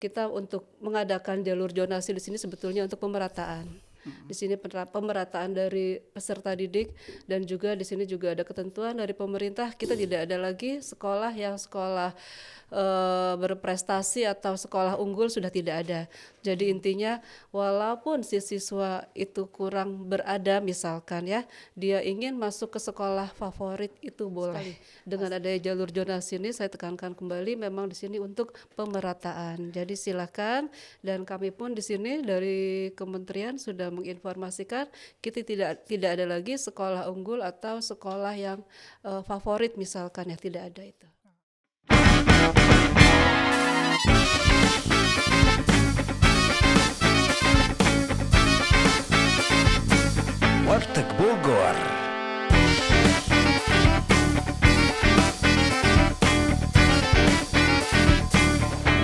Kita untuk mengadakan jalur zonasi di sini sebetulnya untuk pemerataan. Di sini pemerataan dari peserta didik, dan juga di sini juga ada ketentuan dari pemerintah, kita tidak ada lagi sekolah yang sekolah berprestasi atau sekolah unggul, sudah tidak ada. Jadi intinya walaupun si siswa itu kurang berada misalkan ya, dia ingin masuk ke sekolah favorit itu boleh. Dengan adanya jalur zonasi ini, saya tekankan kembali, memang di sini untuk pemerataan. Jadi silakan, dan kami pun di sini dari kementerian sudah menginformasikan kita tidak ada lagi sekolah unggul atau sekolah yang favorit misalkan ya, tidak ada itu. Warteg Bogor.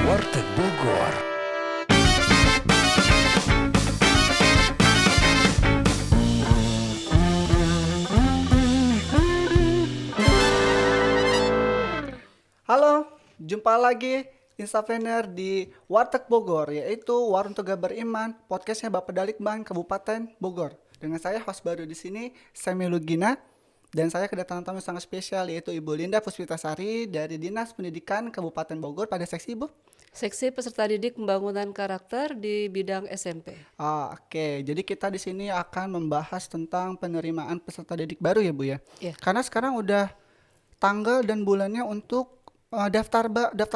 Warteg Bogor. Halo, jumpa lagi Instapreneur di Warteg Bogor, yaitu Warung Toga Beriman, podcastnya Bapak Dalikbang Kabupaten Bogor. Dengan saya host baru di sini, Semi Lugina, dan saya kedatangan tamu sangat spesial, yaitu Ibu Linda Puspitasari dari Dinas Pendidikan Kabupaten Bogor pada seksi Ibu. Seksi peserta didik pembangunan karakter di bidang SMP. Oke, jadi kita di sini akan membahas tentang penerimaan peserta didik baru ya Bu ya. Iya. Karena sekarang udah tanggal dan bulannya untuk daftar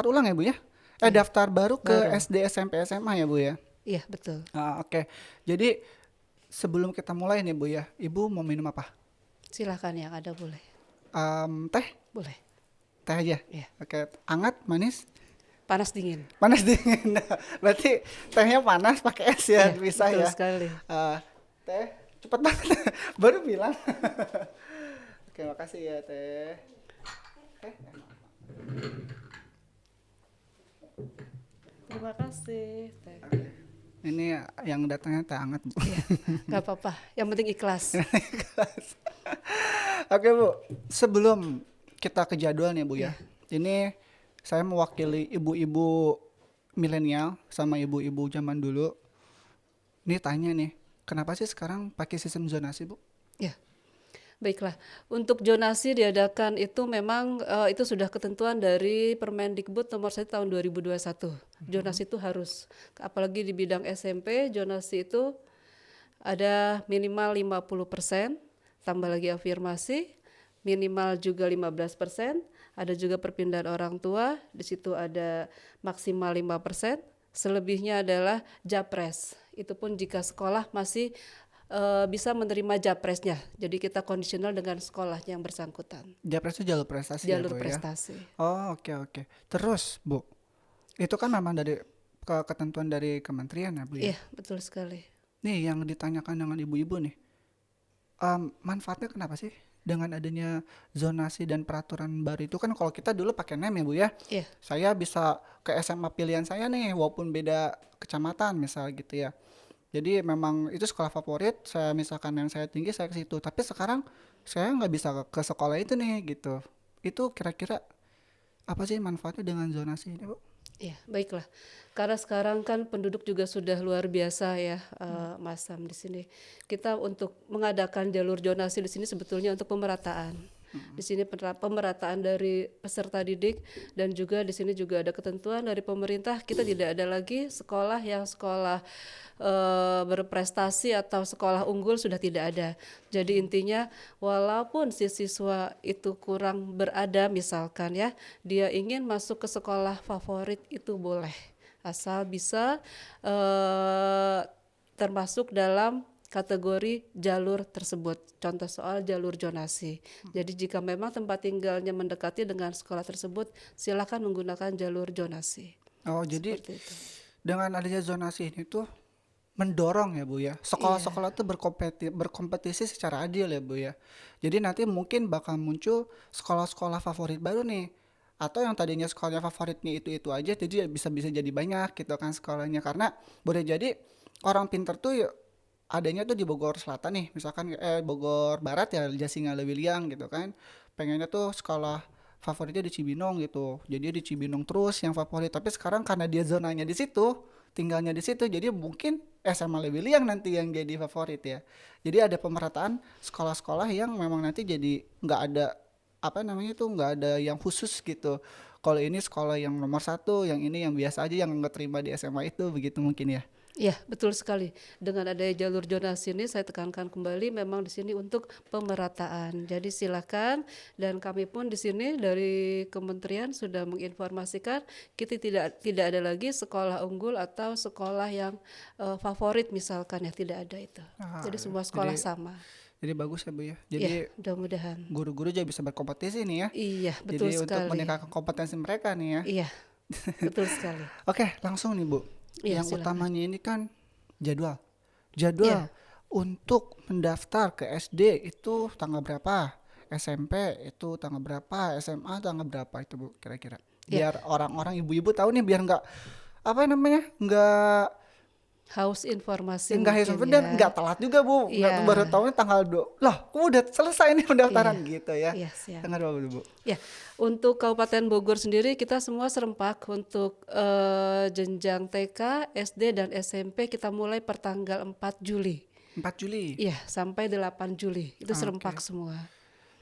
ulang ya Bu ya. Daftar baru ke SD, SMP, SMA ya Bu ya. Iya, betul. Oke. Jadi sebelum kita mulai nih Bu ya, Ibu mau minum apa? Silakan, yang ada boleh. Teh? Boleh. Teh aja? Iya. Oke, hangat, manis? Panas dingin. Panas dingin. Berarti tehnya panas pakai es ya, Iya, bisa betul ya? sekali. Teh, cepet banget. Baru bilang. Oke, makasih ya Teh. Terima kasih. Teh. Ini yang datangnya teh hangat Bu. Iya, nggak apa-apa. Yang penting ikhlas. Oke Bu, sebelum kita ke jadwal nih Bu ya. Ini saya mewakili ibu-ibu milenial sama ibu-ibu zaman dulu. Ini tanya nih, kenapa sih sekarang pakai sistem zonasi Bu? Ya, baiklah. Untuk zonasi diadakan itu memang itu sudah ketentuan dari Permendikbud nomor 1 tahun 2021. Zonasi itu harus, apalagi di bidang SMP, zonasi itu ada minimal 50%, tambah lagi afirmasi, minimal juga 15%, ada juga perpindahan orang tua, di situ ada maksimal 5%, selebihnya adalah japres. Itu pun jika sekolah masih bisa menerima japresnya. Jadi kita kondisional dengan sekolahnya yang bersangkutan. Japres itu jalur prestasi Jalur ya Bu prestasi. ya? Oh oke. Terus Bu, itu kan memang dari ketentuan dari kementerian ya Bu ya? Iya, betul sekali. Nih yang ditanyakan dengan ibu-ibu nih, manfaatnya kenapa sih dengan adanya zonasi dan peraturan baru itu? Kan kalau kita dulu pakai NEM ya Bu ya, Iya. saya bisa ke SMA pilihan saya nih walaupun beda kecamatan misal gitu ya. Jadi memang itu sekolah favorit, saya misalkan yang saya tinggi saya ke situ. Tapi sekarang saya nggak bisa ke sekolah itu nih gitu. Itu kira-kira apa sih manfaatnya dengan zonasi ini Bu? Iya, baiklah. Karena sekarang kan penduduk juga sudah luar biasa ya, Mas Sam di sini. Kita untuk mengadakan jalur zonasi di sini sebetulnya untuk pemerataan. Di sini pemerataan dari peserta didik, dan juga di sini juga ada ketentuan dari pemerintah, kita tidak ada lagi sekolah yang sekolah berprestasi atau sekolah unggul, sudah tidak ada. Jadi intinya walaupun si siswa itu kurang berada misalkan ya, dia ingin masuk ke sekolah favorit itu boleh, asal bisa termasuk dalam kategori jalur tersebut. Contoh soal jalur zonasi. Jadi jika memang tempat tinggalnya mendekati dengan sekolah tersebut, silakan menggunakan jalur zonasi. Oh jadi Seperti itu. dengan adanya zonasi ini tuh mendorong ya Bu ya, sekolah-sekolah tuh berkompetisi secara adil ya Bu ya. Jadi nanti mungkin bakal muncul sekolah-sekolah favorit baru nih, atau yang tadinya sekolahnya favoritnya itu aja, jadi bisa jadi banyak gitu kan sekolahnya. Karena boleh jadi orang pinter tuh adanya tuh di Bogor Selatan nih, misalkan Bogor Barat ya, Jasinga Lewiliang gitu kan. Pengennya tuh sekolah favoritnya di Cibinong gitu. Jadi di Cibinong terus yang favorit. Tapi sekarang karena dia zonanya di situ, tinggalnya di situ, jadi mungkin SMA Lewiliang nanti yang jadi favorit ya. Jadi ada pemerataan sekolah-sekolah yang memang nanti jadi nggak ada apa namanya tuh nggak ada yang khusus gitu. Kalau ini sekolah yang nomor satu, yang ini yang biasa aja yang nggak terima di SMA itu begitu mungkin ya. Ya, betul sekali. Dengan adanya jalur zonasi ini saya tekankan kembali memang di sini untuk pemerataan. Jadi silakan, dan kami pun di sini dari kementerian sudah menginformasikan kita tidak ada lagi sekolah unggul atau sekolah yang favorit misalkan ya, tidak ada itu. Jadi Ya. semua sekolah Jadi sama. jadi bagus ya Bu ya. Ya, Jadi mudah-mudahan. guru-guru juga bisa berkompetisi nih ya. Iya, betul Jadi untuk sekali. meningkatkan kompetensi mereka nih ya. Iya, betul sekali. Oke, langsung nih Bu. Iya, Yang silakan. utamanya ini kan jadwal. Iya. Jadwal untuk mendaftar ke SD itu tanggal berapa? SMP itu tanggal berapa? SMA tanggal berapa itu Bu kira-kira? Iya. Biar orang-orang ibu-ibu tahu nih biar nggak apa namanya? Nggak Haus informasi nggak mungkin hasil ya. dan nggak telat juga Bu. Nggak Iya. baru tahunya tanggal 2. Lah, kok udah selesai nih pendaftaran Iya. gitu ya. Iya, siap. Tanggal 2 Bu. Ya, untuk Kabupaten Bogor sendiri kita semua serempak untuk jenjang TK, SD, dan SMP kita mulai per tanggal 4 Juli. 4 Juli. Iya, sampai 8 Juli. Itu Oke. serempak semua.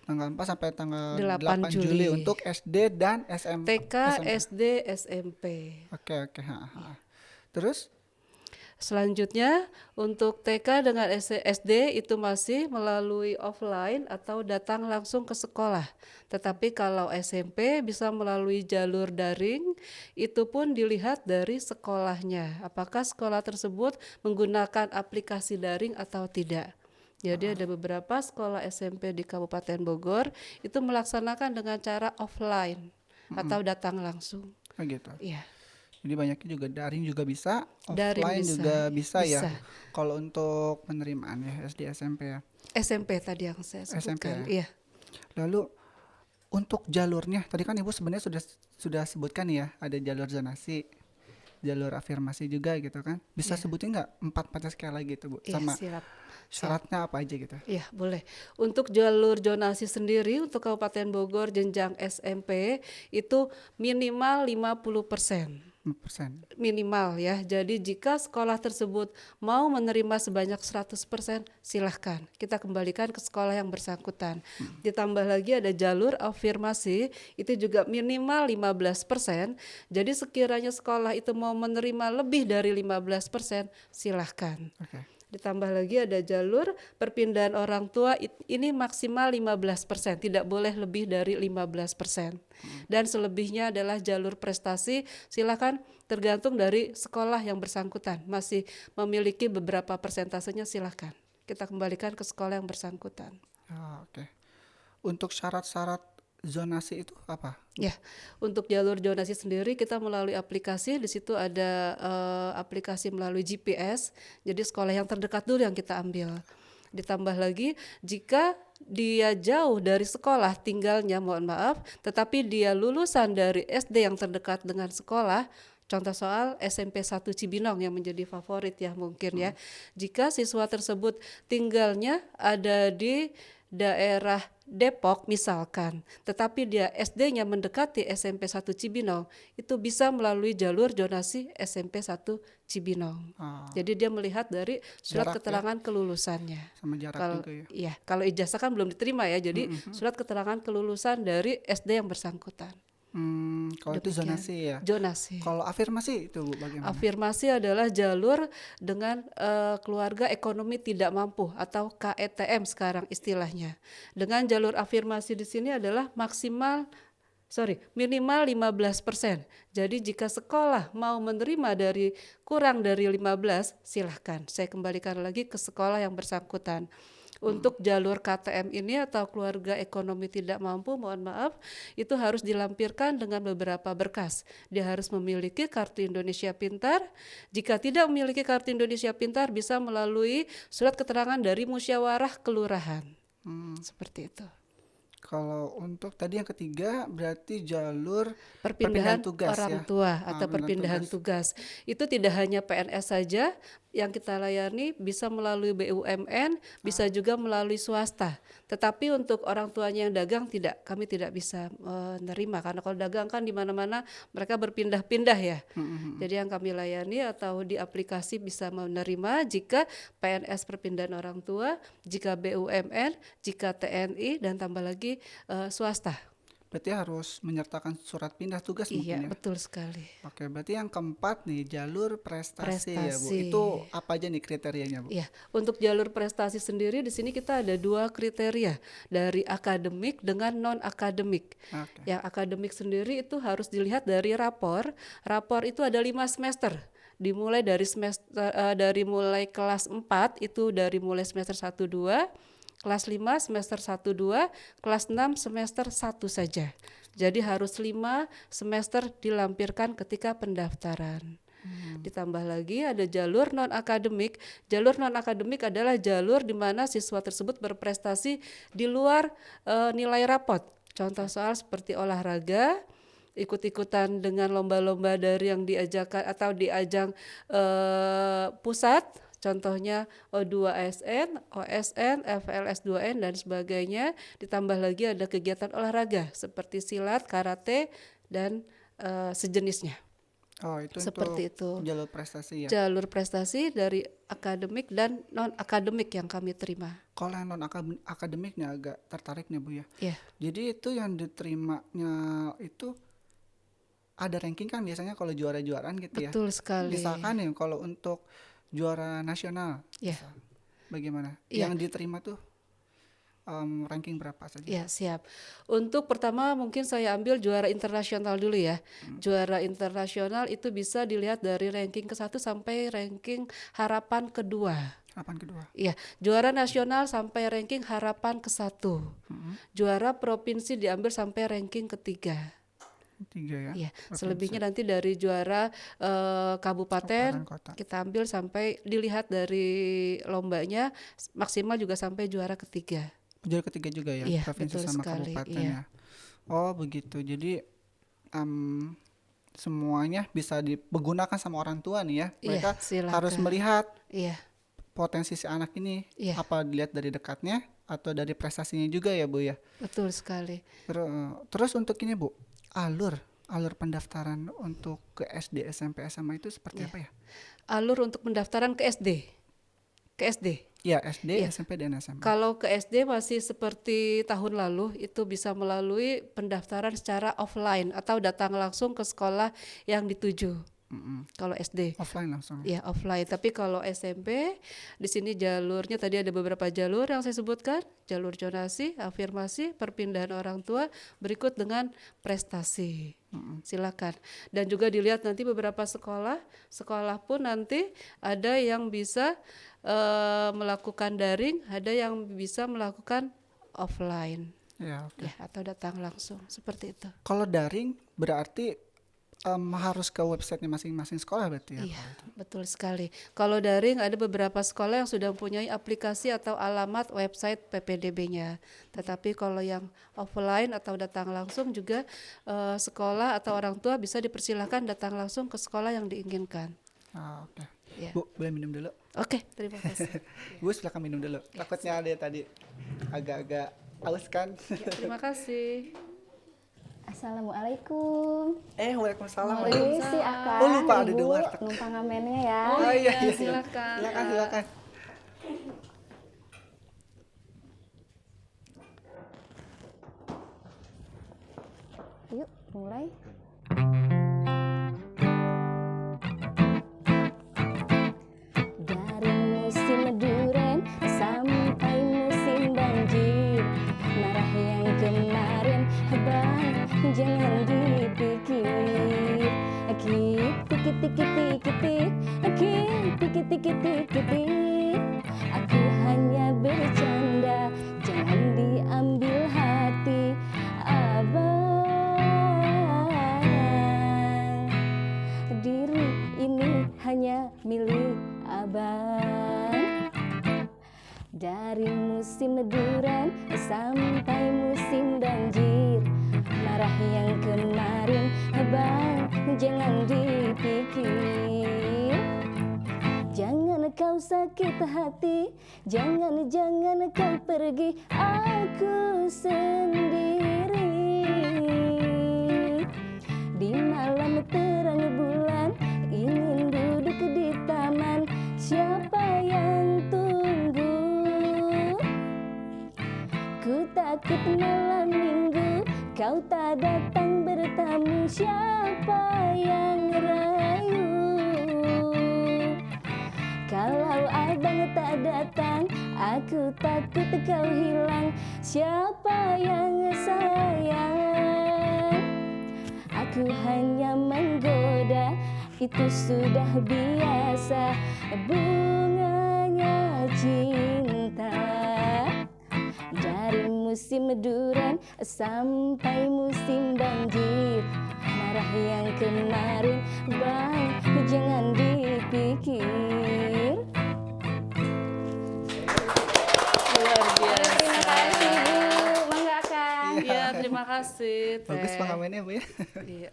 Tanggal 4 sampai tanggal 8 8 Juli Juli. untuk SD dan TK, SMP. SD, SMP. Oke, oke. Ha. Terus? Selanjutnya untuk TK dengan SD itu masih melalui offline atau datang langsung ke sekolah. Tetapi kalau SMP bisa melalui jalur daring, itu pun dilihat dari sekolahnya. Apakah sekolah tersebut menggunakan aplikasi daring atau tidak. Jadi ada beberapa sekolah SMP di Kabupaten Bogor itu melaksanakan dengan cara offline atau datang langsung. Oh gitu. Iya. Jadi banyaknya juga daring juga bisa, Daring offline bisa, juga bisa ya. bisa. Kalau untuk penerimaan ya SD SMP ya. SMP tadi yang saya SMP sebutkan. ya? Iya. Lalu untuk jalurnya tadi kan Ibu sebenarnya sudah sebutkan ya, ada jalur zonasi, jalur afirmasi juga gitu kan. Bisa Iya. sebutin nggak empat sekali lagi itu Bu, Iya, sama siap. syaratnya apa aja gitu. Iya, boleh. Untuk jalur zonasi sendiri untuk Kabupaten Bogor jenjang SMP itu minimal 50%. 5%. Minimal ya. Jadi jika sekolah tersebut mau menerima sebanyak 100%, silahkan kita kembalikan ke sekolah yang bersangkutan. Ditambah lagi ada jalur afirmasi, itu juga minimal 15%. Jadi sekiranya sekolah itu mau menerima lebih dari 15%, silahkan. Oke. Ditambah lagi ada jalur perpindahan orang tua, ini maksimal 15%, tidak boleh lebih dari 15%. Dan selebihnya adalah jalur prestasi, silakan tergantung dari sekolah yang bersangkutan. Masih memiliki beberapa persentasenya, silakan kita kembalikan ke sekolah yang bersangkutan. Oke. Untuk syarat-syarat zonasi itu apa? Ya, untuk jalur zonasi sendiri kita melalui aplikasi. Di situ ada aplikasi melalui GPS. Jadi sekolah yang terdekat dulu yang kita ambil. Ditambah lagi jika dia jauh dari sekolah tinggalnya, mohon maaf, tetapi dia lulusan dari SD yang terdekat dengan sekolah. Contoh soal SMP 1 Cibinong yang menjadi favorit ya mungkin ya. Jika siswa tersebut tinggalnya ada di daerah Depok misalkan, tetapi dia SD-nya mendekati SMP 1 Cibinong, itu bisa melalui jalur zonasi SMP 1 Cibinong. Jadi dia melihat dari surat Jarak ya? keterangan kelulusannya. Sama jarak Kalau juga ya. iya, kalau ijazah kan belum diterima ya, jadi surat keterangan kelulusan dari SD yang bersangkutan. Kalau itu Demikian. zonasi ya. Zonasi. Kalau afirmasi itu Bu bagaimana? Afirmasi adalah jalur dengan keluarga ekonomi tidak mampu atau KETM sekarang istilahnya. Dengan jalur afirmasi di sini adalah minimal 15%. Jadi jika sekolah mau menerima dari kurang dari 15, silahkan. Saya kembalikan lagi ke sekolah yang bersangkutan. Untuk jalur KTM ini atau keluarga ekonomi tidak mampu, mohon maaf, itu harus dilampirkan dengan beberapa berkas. Dia harus memiliki kartu Indonesia Pintar. Jika tidak memiliki kartu Indonesia Pintar, bisa melalui surat keterangan dari musyawarah kelurahan. Seperti itu. Kalau untuk tadi yang ketiga berarti jalur Perpindahan tugas orang ya. tua Ah, atau perpindahan tugas. Itu tidak hanya PNS saja yang kita layani, bisa melalui BUMN, bisa juga melalui swasta. Tetapi untuk orang tuanya yang dagang tidak, kami tidak bisa menerima karena kalau dagang kan di mana-mana mereka berpindah-pindah ya. Jadi yang kami layani atau di aplikasi bisa menerima jika PNS perpindahan orang tua, jika BUMN, jika TNI dan tambah lagi swasta. Berarti harus menyertakan surat pindah tugas Iya, mungkin ya. betul sekali. Oke, berarti yang keempat nih jalur prestasi ya Bu. Prestasi. Itu apa aja nih kriterianya Bu? Ya, untuk jalur prestasi sendiri di sini kita ada 2 kriteria dari akademik dengan non akademik. Oke. Yang akademik sendiri itu harus dilihat dari rapor. Rapor itu ada 5 semester. Dimulai dari dari mulai kelas 4 itu dari mulai semester 1 2, kelas 5 semester 1 2, kelas 6 semester 1 saja. Jadi harus 5 semester dilampirkan ketika pendaftaran. Ditambah lagi ada jalur non akademik. Jalur non akademik adalah jalur di mana siswa tersebut berprestasi di luar nilai rapot. Contoh soal seperti olahraga, ikut-ikutan dengan lomba-lomba dari yang diajarkan atau di ajang pusat. Contohnya O2ASN, OSN, FLS2N dan sebagainya. Ditambah lagi ada kegiatan olahraga seperti silat, karate dan sejenisnya. Oh, itu Seperti untuk itu. jalur prestasi ya. Jalur prestasi dari akademik dan non akademik yang kami terima. Kalau yang non akademiknya agak tertarik nih Bu ya. Ya, Jadi itu yang diterimanya itu ada ranking kan biasanya kalau juara-juaraan gitu ya. betul sekali. Misalkan nih kalau untuk juara nasional, Ya. misal, bagaimana? Iya. Yang diterima tuh ranking berapa saja? Ya, siap. Untuk pertama mungkin saya ambil juara internasional dulu ya. Juara internasional itu bisa dilihat dari ranking ke-1 sampai ranking harapan kedua. Harapan kedua. Iya, juara nasional sampai ranking harapan ke-1. Juara provinsi diambil sampai ranking ketiga. 3 ya. Iya, Provinsi. selebihnya nanti dari juara kabupaten Kota. kita ambil sampai dilihat dari lombanya maksimal juga sampai juara ketiga. Juara ketiga juga ya, Iya, provinsi betul sama sekali, kabupaten iya. ya. Oh begitu. Jadi semuanya bisa dipergunakan sama orang tua nih ya. Iya, Mereka silakan. harus melihat Iya, potensi si anak ini, Iya. apa dilihat dari dekatnya atau dari prestasinya juga ya Bu ya. betul sekali. Terus untuk ini Bu, alur pendaftaran untuk ke SD, SMP, SMA itu seperti Iya. apa ya? Alur untuk pendaftaran ke SD. Ke SD. Ya SD, Iya. SMP dan SMA. Kalau ke SD masih seperti tahun lalu, itu bisa melalui pendaftaran secara offline atau datang langsung ke sekolah yang dituju. Kalau SD. Offline langsung. Ya, offline. Tapi kalau SMP, di sini jalurnya tadi ada beberapa jalur yang saya sebutkan, jalur zonasi, afirmasi, perpindahan orang tua, berikut dengan prestasi. Silakan. Dan juga dilihat nanti beberapa sekolah pun nanti ada yang bisa melakukan daring, ada yang bisa melakukan offline, Ya, oke. ya, atau datang langsung, seperti itu. Kalau daring berarti harus ke websitenya masing-masing sekolah berarti ya? Iya, betul sekali. Kalau daring ada beberapa sekolah yang sudah mempunyai aplikasi atau alamat website PPDB-nya. Tetapi kalau yang offline atau datang langsung juga sekolah atau orang tua bisa dipersilakan datang langsung ke sekolah yang diinginkan. Oke. Ya. Bu, boleh minum dulu? Oke, terima kasih. Bu, silakan minum dulu. Takutnya ada tadi agak-agak haus kan? Ya, terima kasih. Assalamualaikum. Waalaikumsalam. Permisi Akang, Oh, lupa ada Ibu, dua. numpang ngamennya ya. Oh iya, silakan. Silakan. Yuk, mulai. Dari musim duren sampai musim banjir, marah yang kemarin bang jangan dipikir. Aku hanya bercanda, jangan diambil hati abang. Diri ini hanya milik abang. Dari musim duren sampai musim banjir, marah yang kemarin bang jangan dipikir. Jangan kau sakit hati, jangan kau pergi, aku sendiri. Di malam terang bulan ingin duduk di taman, siapa yang tunggu? Ku takut malam minggu kau tak datang bertamu, siapa yang rayu? Kalau abang tak datang, aku takut kau hilang, siapa yang sayang? Aku hanya menggoda, itu sudah biasa, bunganya cinta. Dari musim duren sampai musim banjir, marah yang kemarin bang jangan dipikir. Luar biasa. Terima kasih Bu, mangga Kang. Iya, terima kasih. Bagus Teh. pengamennya Bu ya. Iya.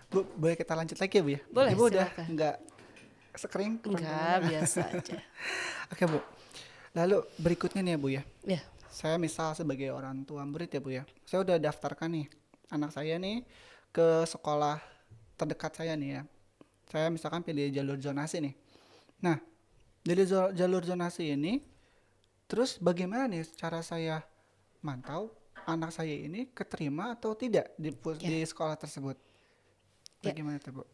Bu, boleh kita lanjut lagi ya Bu ya? Boleh, Ibu udah silakan. nggak sekering? Enggak, biasa aja. Oke Bu. Lalu berikutnya nih ya Bu ya. Ya. Saya misal sebagai orang tua murid ya Bu ya. Saya udah daftarkan nih anak saya nih ke sekolah terdekat saya nih ya. Saya misalkan pilih jalur zonasi nih. Nah, dari jalur zonasi ini, terus bagaimana nih cara saya mantau anak saya ini keterima atau tidak di sekolah tersebut? Ya. Bagaimana tuh Bu?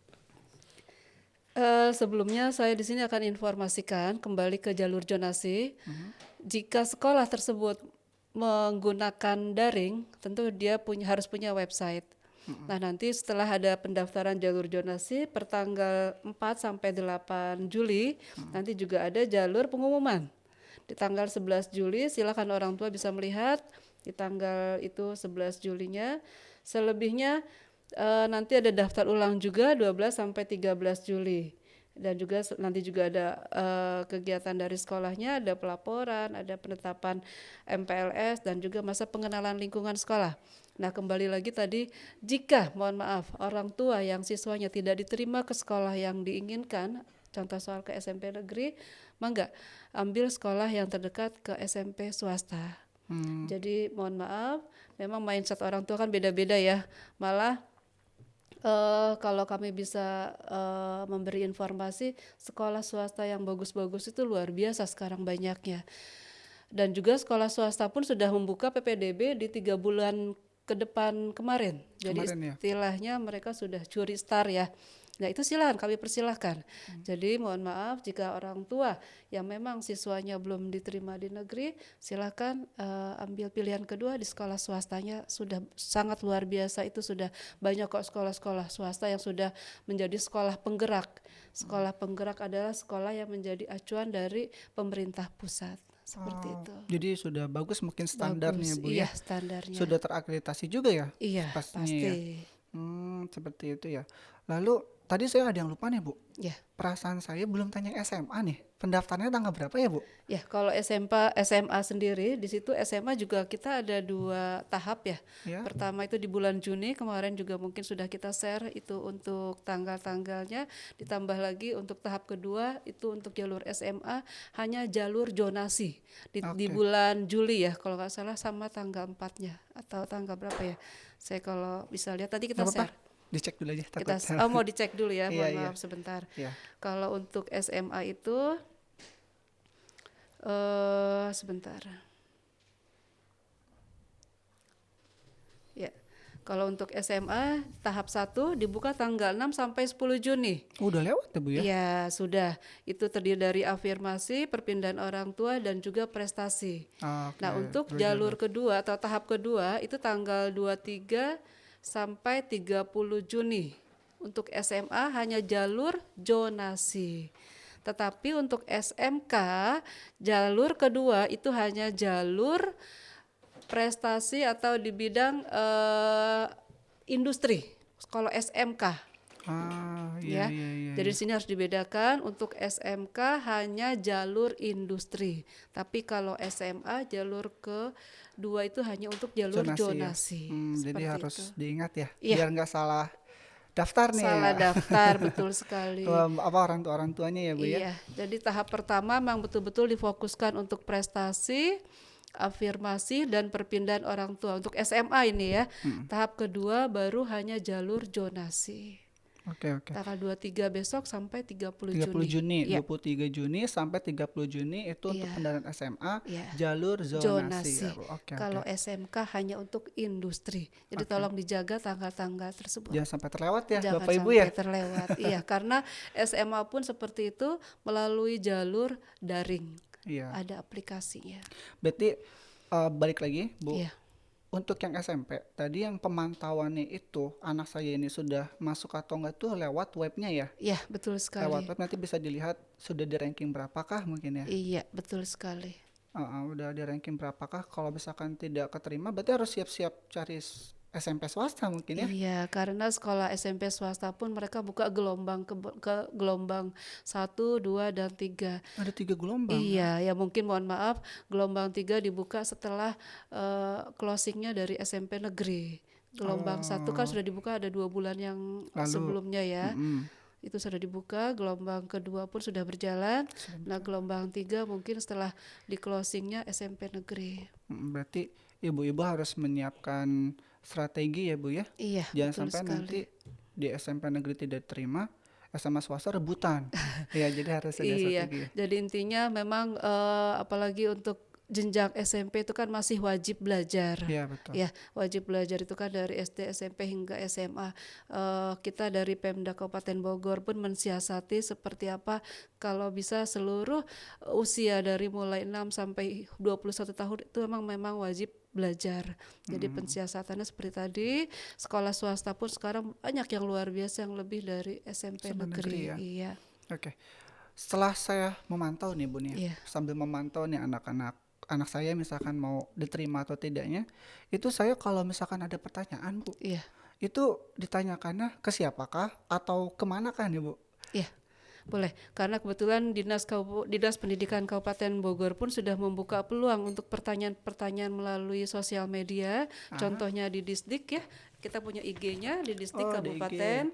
Sebelumnya saya di sini akan informasikan kembali ke jalur zonasi. Jika sekolah tersebut menggunakan daring, tentu dia harus punya website. Nah, nanti setelah ada pendaftaran jalur zonasi per tanggal 4 sampai 8 Juli, nanti juga ada jalur pengumuman. Di tanggal 11 Juli silakan orang tua bisa melihat di tanggal itu 11 Julinya. Selebihnya nanti ada daftar ulang juga 12 sampai 13 Juli. Dan juga nanti juga ada kegiatan dari sekolahnya, ada pelaporan, ada penetapan MPLS dan juga masa pengenalan lingkungan sekolah. Nah, kembali lagi tadi, jika mohon maaf orang tua yang siswanya tidak diterima ke sekolah yang diinginkan, contoh soal ke SMP negeri, mangga ambil sekolah yang terdekat ke SMP swasta. Jadi mohon maaf, memang mindset orang tua kan beda-beda ya. Malah kalau kami bisa memberi informasi, sekolah swasta yang bagus-bagus itu luar biasa sekarang banyaknya. Dan juga sekolah swasta pun sudah membuka PPDB di 3 bulan ke depan kemarin. Jadi Kemarin ya? istilahnya mereka sudah curi star ya. Nah, itu silakan, kami persilahkan. Jadi mohon maaf jika orang tua yang memang siswanya belum diterima di negeri, silakan ambil pilihan kedua di sekolah swastanya. Sudah sangat luar biasa, itu sudah banyak kok sekolah-sekolah swasta yang sudah menjadi sekolah penggerak. Sekolah penggerak adalah sekolah yang menjadi acuan dari pemerintah pusat. Seperti itu. Jadi sudah bagus mungkin standarnya Bagus, Bu iya, ya. standarnya. Sudah terakreditasi juga ya? Iya, pastinya pasti. ya. Seperti itu ya. Lalu tadi saya ada yang lupa nih Bu. Ya. Perasaan saya belum tanya SMA nih. Pendaftarannya tanggal berapa ya Bu? Ya, kalau SMA sendiri, di situ SMA juga kita ada 2 tahap ya. Ya. Pertama itu di bulan Juni, kemarin juga mungkin sudah kita share itu untuk tanggal-tanggalnya. Ditambah lagi untuk tahap kedua itu untuk jalur SMA hanya jalur zonasi di Oke. bulan Juli ya, kalau nggak salah sama tanggal 4-nya atau tanggal berapa ya. Saya kalau bisa lihat tadi kita Nggak apa-apa. share. Dicek dulu aja takut Kita salah. mau dicek dulu ya, Iya, mohon iya. maaf sebentar. Iya. Kalau untuk SMA itu sebentar. Ya. Kalau untuk SMA tahap 1 dibuka tanggal 6 sampai 10 Juni. Udah lewat ya Bu ya? Ya, sudah. Itu terdiri dari afirmasi, perpindahan orang tua dan juga prestasi. Oke, Nah, untuk dua jalur kedua atau tahap kedua itu tanggal 23 sampai 30 Juni. Untuk SMA hanya jalur zonasi. Tetapi untuk SMK jalur kedua itu hanya jalur prestasi atau di bidang industri. Kalau SMK. Iya ya. iya iya. Jadi di sini harus dibedakan, untuk SMK hanya jalur industri. Tapi kalau SMA jalur kedua itu hanya untuk jalur Zonasi ya. zonasi. Jadi Seperti harus itu. diingat ya, Iya, biar nggak salah daftar nih ya. salah daftar betul sekali. Ke apa orang tuanya ya Bu ya. Iya, jadi tahap pertama memang betul-betul difokuskan untuk prestasi, afirmasi dan perpindahan orang tua untuk SMA ini ya. Tahap kedua baru hanya jalur zonasi. Oke oke. Tanggal 23 besok sampai 30 30 Juni. Juni, Iya, 23 Juni sampai 30 Juni itu untuk iya, pendaftaran SMA iya. jalur zonasi Zonasi. ya Bu. Oke Kalau oke. SMK hanya untuk industri. Jadi Oke. tolong dijaga tanggal-tanggal tersebut. Jangan sampai terlewat ya Jangan Bapak Ibu sampai ya. terlewat. Iya, karena SMA pun seperti itu melalui jalur daring. Iya. Ada aplikasinya. Berarti balik lagi Bu. Iya. Untuk yang SMP, tadi yang pemantauannya itu anak saya ini sudah masuk atau enggak tuh lewat webnya ya? Iya, betul Lewat sekali. web nanti bisa dilihat sudah di ranking berapakah mungkin ya? Iya, betul sekali. Udah di ranking berapakah? Kalau misalkan tidak keterima, berarti harus siap-siap cari SMP swasta mungkin ya? Iya, karena sekolah SMP swasta pun mereka buka gelombang ke gelombang 1, 2, dan 3. Ada 3 gelombang. Iya, ya mungkin mohon maaf, gelombang 3 dibuka setelah closingnya dari SMP negeri. Gelombang 1 kan sudah dibuka ada 2 bulan yang Lalu. sebelumnya ya. Mm-mm. Itu sudah dibuka, gelombang kedua pun sudah berjalan. Nah, gelombang 3 mungkin setelah di closingnya SMP negeri. Berarti ibu-ibu harus menyiapkan strategi ya Bu ya? Iya, Jangan betul sampai sekali. nanti di SMP negeri tidak terima, SMA swasta rebutan. Ya, jadi harus ada Iya, strategi. jadi intinya memang apalagi untuk jenjang SMP itu kan masih wajib belajar. Iya betul. Ya, wajib belajar itu kan dari SD, SMP hingga SMA. Kita dari Pemda Kabupaten Bogor pun mensiasati seperti apa kalau bisa seluruh usia dari mulai 6 sampai 21 tahun itu memang wajib belajar. Jadi pensiasatannya seperti tadi, sekolah swasta pun sekarang banyak yang luar biasa yang lebih dari SMP Sama negeri negeri. ya. Iya. Oke. Setelah saya memantau nih Bu nih, Iya. sambil memantau nih anak saya misalkan mau diterima atau tidaknya, itu saya kalau misalkan ada pertanyaan Bu, Iya. itu ditanyakannya ke siapakah atau kemana kan nih Bu? Iya, boleh. Karena kebetulan Dinas Pendidikan Kabupaten Bogor pun sudah membuka peluang untuk pertanyaan-pertanyaan melalui sosial media. Contohnya di Disdik ya, kita punya IG-nya di Disdik Oh, ada IG. Kabupaten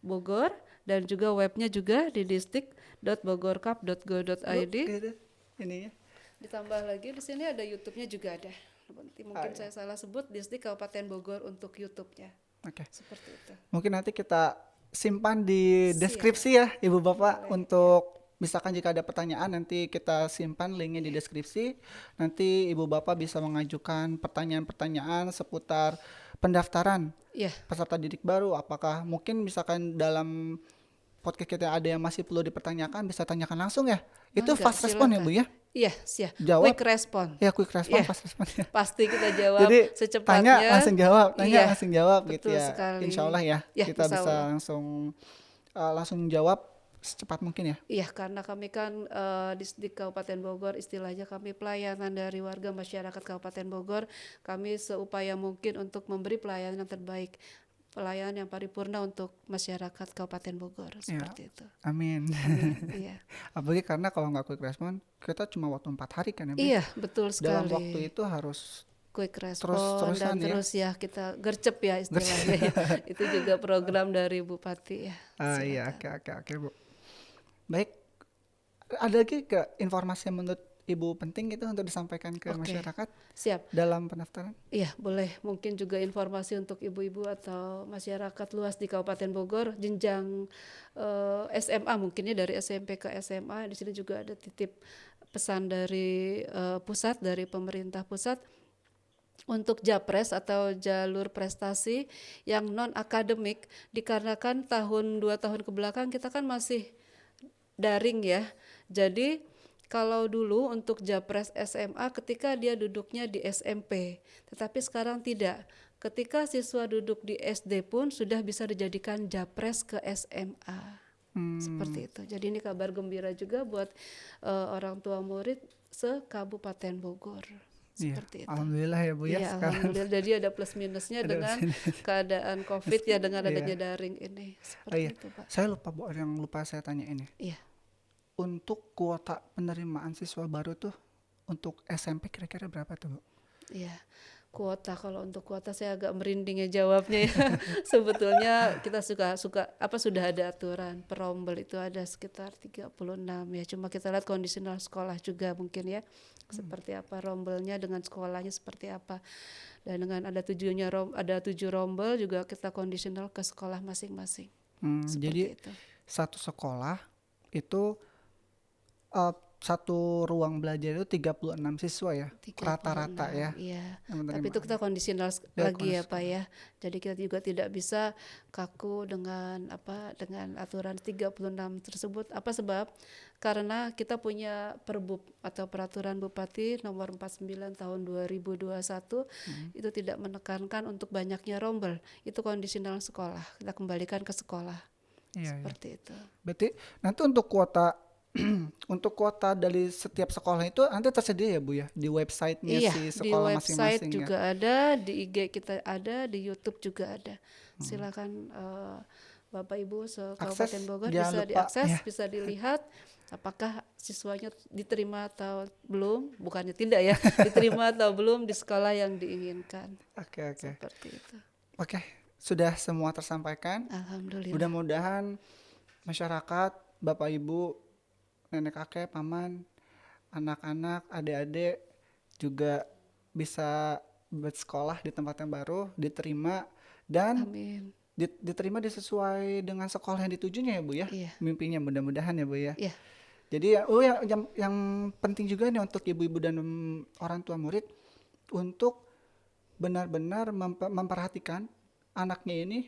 Bogor dan juga webnya juga di disdik.bogorkap.go.id. Oke deh, ini ya. Ditambah lagi di sini ada YouTube-nya juga ada. Nanti mungkin saya salah sebut Disdik Kabupaten Bogor untuk YouTube-nya. Oke. Seperti itu. Mungkin nanti kita simpan di deskripsi ya Ibu Bapak untuk misalkan jika ada pertanyaan nanti kita simpan linknya di deskripsi. Nanti Ibu Bapak bisa mengajukan pertanyaan-pertanyaan seputar pendaftaran Iya. peserta didik baru. Apakah mungkin misalkan dalam podcast kita ada yang masih perlu dipertanyakan, bisa tanyakan langsung ya. Itu Mangga, fast respon ya Bu ya? Iya, siap. Jawab. Quick respon. Ya quick respon, Iya. fast respon ya. Pasti kita jawab Jadi secepatnya. tanya langsung jawab, tanya Iya, langsung jawab gitu betul ya. sekali. Insya Allah ya, Ya, kita insya bisa Allah. langsung jawab secepat mungkin ya. Iya, karena kami kan di Kabupaten Bogor, istilahnya kami pelayanan dari warga masyarakat Kabupaten Bogor. Kami seupaya mungkin untuk memberi pelayanan yang terbaik, pelayanan yang paripurna untuk masyarakat Kabupaten Bogor, seperti itu. Amin. Iya, Apalagi karena kalau nggak quick respon, kita cuma waktu 4 hari kan ya Bu? iya, betul Dalam sekali. waktu itu harus Quick respon terus-terusan dan ya. terus ya kita gercep ya istilahnya. Ya. Itu juga program dari Bupati ya. iya, Silakan. oke Bu. Baik, ada lagi ke informasi yang menurut Ibu penting itu untuk disampaikan ke Oke. masyarakat Siap. dalam pendaftaran? Iya, boleh. Mungkin juga informasi untuk ibu-ibu atau masyarakat luas di Kabupaten Bogor, jenjang SMA mungkinnya dari SMP ke SMA. Di sini juga ada titip pesan dari pusat, dari pemerintah pusat untuk Japres atau jalur prestasi yang non akademik, dikarenakan 2 tahun kebelakang kita kan masih daring ya. Jadi kalau dulu untuk Japres SMA ketika dia duduknya di SMP, tetapi sekarang tidak. Ketika siswa duduk di SD pun sudah bisa dijadikan Japres ke SMA. Seperti itu. Jadi ini kabar gembira juga buat orang tua murid se-Kabupaten Bogor. Iya, seperti itu. alhamdulillah ya Bu ya Iya, sekarang. alhamdulillah. Jadi ada plus minusnya Ada dengan keadaan COVID ya, dengan adanya Iya. daring ini. Oh Seperti iya, itu, Pak. saya lupa Bu, yang lupa saya tanya ini. Iya. Untuk kuota penerimaan siswa baru tuh untuk SMP kira-kira berapa tuh Bu? Iya, kuota, kalau untuk kuota saya agak merinding ya jawabnya ya. Sebetulnya kita sudah ada aturan per rombel itu ada sekitar 36 ya. Cuma kita lihat kondisional sekolah juga mungkin ya. Seperti apa rombelnya dengan sekolahnya seperti apa. Dan dengan ada 7 rombel juga kita kondisional ke sekolah masing-masing. Jadi Seperti itu. satu sekolah itu satu ruang belajar itu 36 siswa ya, 36, rata-rata ya. Iya. yang Tapi itu menerima. kita kondisional Ya, lagi ya Pak ya. Jadi kita juga tidak bisa kaku dengan aturan 36 tersebut. Apa sebab? Karena kita punya Perbub atau Peraturan Bupati nomor 49 tahun 2021 itu tidak menekankan untuk banyaknya rombel. Itu kondisional sekolah. Kita kembalikan ke sekolah. Iya, iya. Seperti itu. Berarti nanti untuk kuota untuk kuota dari setiap sekolah itu nanti tersedia ya Bu ya di websitenya Iya, si di sekolah website masing-masing ya. juga ada, di IG kita ada, di YouTube juga ada. Silakan Bapak Ibu Akses, Kabupaten Bogor jangan bisa lupa, diakses, ya. bisa dilihat apakah siswanya diterima atau belum, bukannya tidak ya, diterima atau belum di sekolah yang diinginkan. Oke. Seperti itu. Oke, sudah semua tersampaikan. Alhamdulillah. Mudah-mudahan masyarakat, Bapak Ibu, nenek kakek, paman, anak-anak, adik-adik juga bisa bersekolah di tempat yang baru, diterima dan Amin. diterima sesuai dengan sekolah yang ditujunya ya Bu ya. Iya. Mimpinya mudah-mudahan ya Bu ya. Iya. Jadi ya, yang penting juga nih untuk ibu-ibu dan orang tua murid untuk benar-benar memperhatikan anaknya ini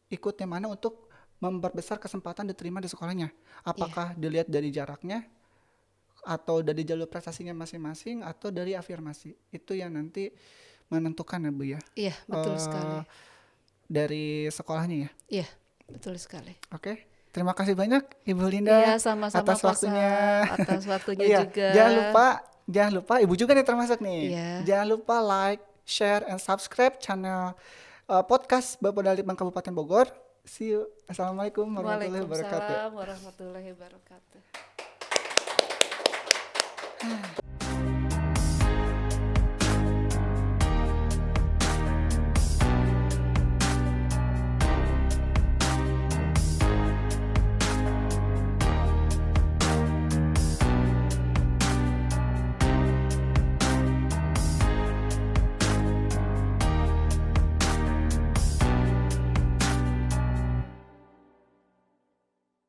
ikut yang mana untuk memperbesar kesempatan diterima di sekolahnya. Apakah dilihat dari jaraknya atau dari jalur prestasinya masing-masing atau dari afirmasi. Itu yang nanti menentukan ya Bu ya. Iya, betul sekali. Dari sekolahnya ya. Iya, betul sekali. Oke. Terima kasih banyak Ibu Linda Iya, sama-sama atas Pak waktunya. Sam, atas waktunya Iya, juga. Jangan lupa Ibu juga nih termasuk nih. Iya. Jangan lupa like, share, and subscribe channel podcast Bapak Dalitbang Kabupaten Bogor. See you. Assalamualaikum warahmatullahi wabarakatuh. Waalaikumsalam warahmatullahi wabarakatuh.